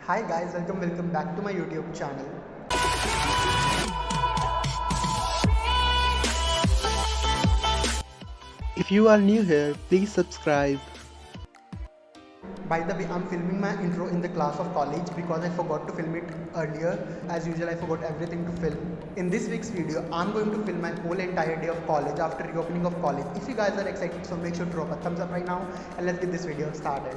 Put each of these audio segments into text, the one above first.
Hi guys, welcome back to my YouTube channel. If you are new here, please subscribe. By the way, I'm filming my intro in the class of college because I forgot to film it earlier. As usual, I forgot everything to film. In this week's video, I'm going to film my whole entire day of college after reopening of college. If you guys are excited, so make sure to drop a thumbs up right now and let's get this video started.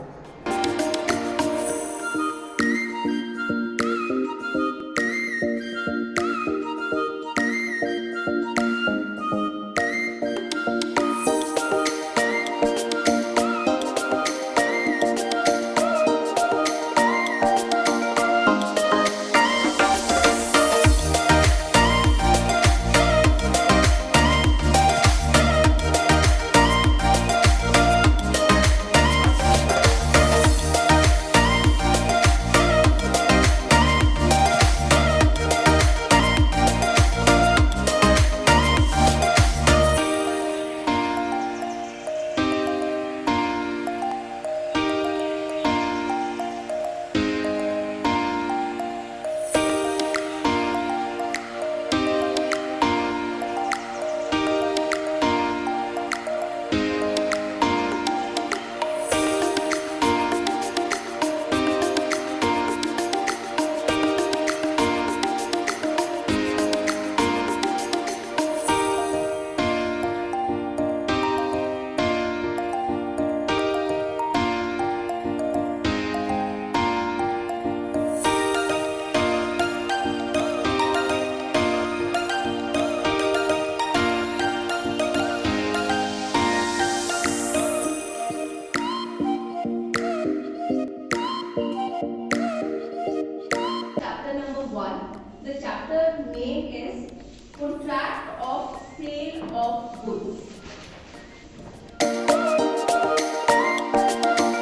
The chapter name is Contract of Sale of Goods.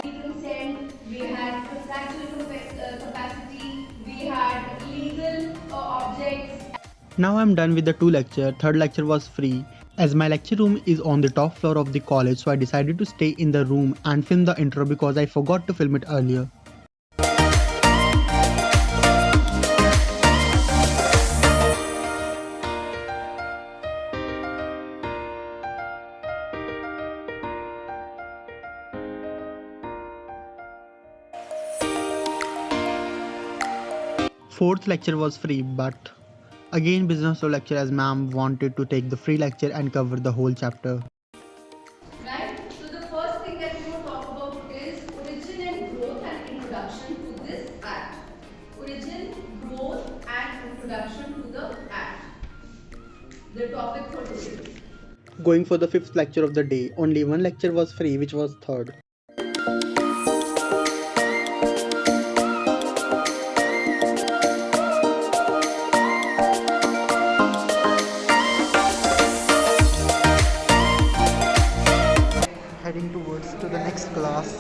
Consent, we had contractual capacity, we had legal objects. Now I'm done with the two lecture. Third lecture was free. As my lecture room is on the top floor of the college, so I decided to stay in the room and film the intro because I forgot to film it earlier. Fourth lecture was free, but again business law lecture as ma'am wanted to take the free lecture and cover the whole chapter. Right? So the first thing that we will talk about is origin and growth and introduction to this act. Origin, growth and introduction to the act. The topic for today. Going for the fifth lecture of the day, only one lecture was free, which was third. Heading towards to the next class.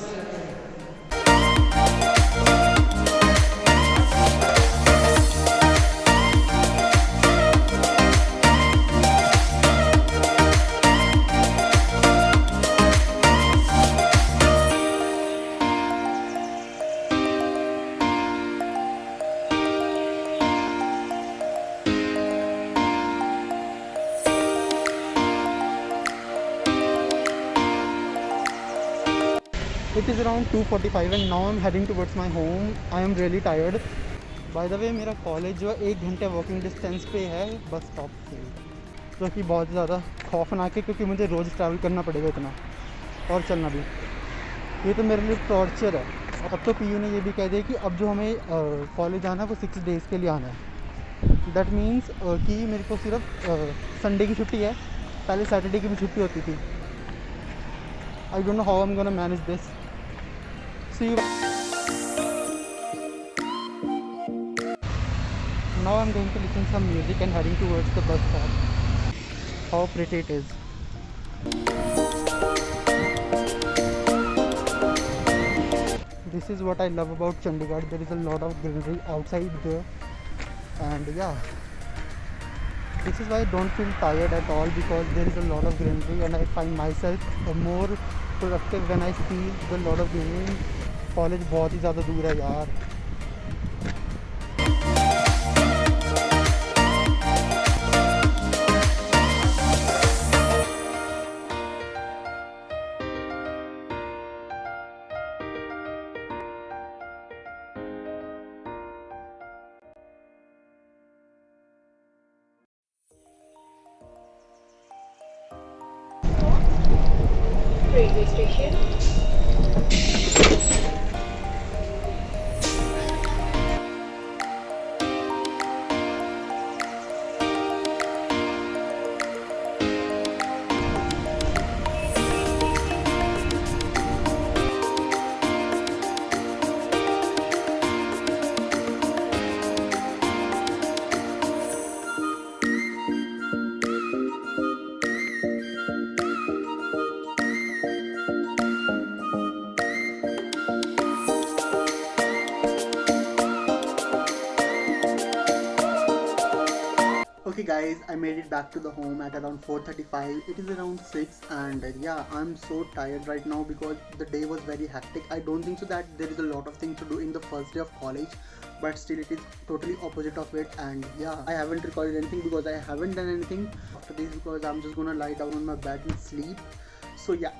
It is around 2:45 and now I'm heading towards my home. I am really tired. By the way, मेरा college जो है 1 घंटे walking distance पे है bus stop से, जो कि बहुत ज़्यादा खौफनाक है क्योंकि मुझे रोज़ ट्रैवल करना पड़ेगा इतना और चलना भी। ये तो मेरे लिए टॉर्चर है। अब तो पीयू ने ये भी कह दिया कि अब जो हमें कॉलेज आना है वो 6 डेज़ के लिए आना है। दैट मीन्स कि मेरे को सिर्फ संडे की छुट्टी है, पहले सैटरडे की भी छुट्टी होती थी। I don't know how I am gonna manage this. See you. Now I'm going to listen some music and heading towards the bus stop. How pretty it is. This is what I love about Chandigarh. There is a lot of greenery outside there, and yeah, this is why I don't feel tired at all, because there is a lot of greenery and I find myself more productive when I see the lot of greenery. College बहुत ही ज़्यादा दूर है यार, railway station. Okay guys, I made it back to the home at around 4:35. It is around 6 and yeah, I'm so tired right now because the day was very hectic. I don't think so that there is a lot of things to do in the first day of college, but still it is totally opposite of it. And yeah, I haven't recorded anything because I haven't done anything after this because I'm just gonna lie down on my bed and sleep. So yeah.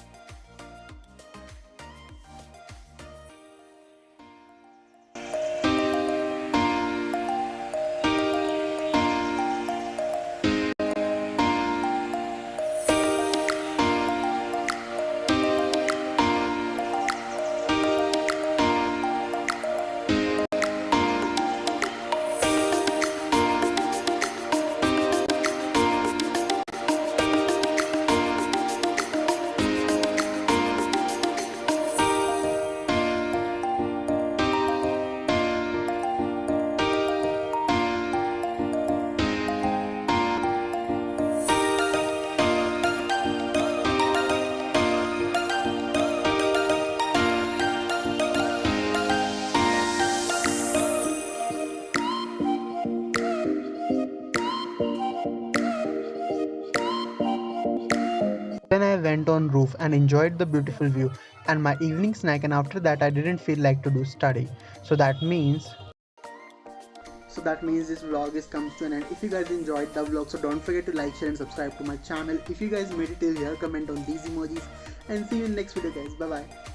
Then I went on roof and enjoyed the beautiful view and my evening snack, and after that I didn't feel like to do study. So that means this vlog is comes to an end. If you guys enjoyed the vlog, so don't forget to like, share and subscribe to my channel. If you guys made it till here, comment on these emojis and see you in next video guys. Bye bye.